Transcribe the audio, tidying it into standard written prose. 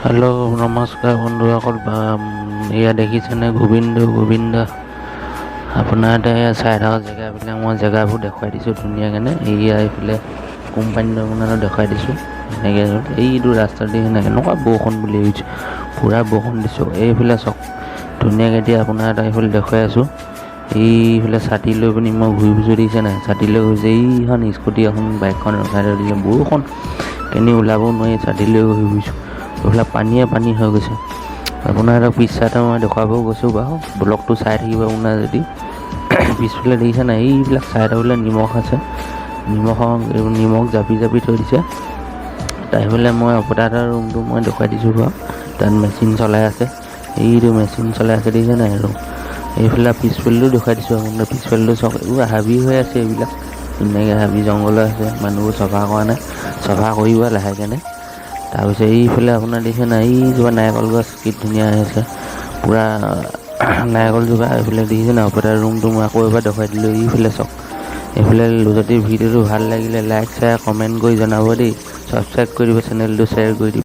Hello' নমস্কাৰ বন্ধুসকল। এয়া দেখিছেনে গোবিন্দা আপোনাৰ এতিয়া চাই থকা জেগাবিলাক মই জেগাবোৰ দেখুৱাই দিছোঁ ধুনীয়াকৈ। এয়া এইফালে কোম্পানী দোকানত দেখুৱাই দিছোঁ এনেকৈ। এইটো ৰাস্তা দি এনেকুৱা বৰষুণ বুলি ভাবিছোঁ, পূৰা বৰষুণ দিছোঁ। এইফালে চাওক ধুনীয়াকৈ এতিয়া আপোনাৰ এটা এইফালে দেখুৱাই আছোঁ। এইফালে ছাতি লৈ পিনি মই ঘূৰি ফুৰিছোঁ, দেখিছে নাই? ছাতি লৈ গৈছে, এইখন স্কুটি এখন বাইকখন ৰখাই থৈ দিছে। বৰষুণ কেনি ওলাব নোৱাৰি, ছাতি লৈ ঘূৰি ফুৰিছোঁ। এইফালে পানী হৈ গৈছে। আপোনাৰ এটা পিছ চাইডে মই দেখুৱাব গৈছোঁ বাৰু, ব্লগটো চাই থাকিব আপোনাৰ যদি। পিছফালে দেখিছে নাই? এইবিলাক চাইডে বোলে নিমখ আছে, নিমখ জাপি থৈ দিছে। তাৰফালে মই অপৰেটাৰ ৰুমটো মই দেখুৱাই দিছোঁ বাৰু, তাত মেচিন চলাই আছে। এইটো মেচিন চলাই আছে, দেখিছে নাই? আৰু এইফালে পিছফালেও দেখুৱাই দিছোঁ আপোনাৰ। পিছফালেও চাওক, এইবোৰ হাবি হৈ আছে, এইবিলাক ধুনীয়াকৈ হাবি জংঘল হৈ আছে। মানুহবোৰ চফা কৰা নাই, চফা কৰিব লাহেকৈ। তাৰপিছত এইফালে আপোনাৰ দেখিছে নাই? এইজোপা নাৰিকল গছ কি ধুনীয়া হৈ আছে, পূৰা নাৰিকলজোপা। এইফালে দেখিছে নাই? অপৰেটাৰ ৰুমটো মই আকৌ এবাৰ দেখুৱাই দিলোঁ। এইফালে চাওক, এইফালে যদি ভিডিঅ'টো ভাল লাগিলে লাইক শ্বেয়াৰ কমেণ্ট কৰি জনাব দেই। ছাবস্ক্ৰাইব কৰি দিব, চেনেলটো শ্বেয়াৰ কৰি দিব।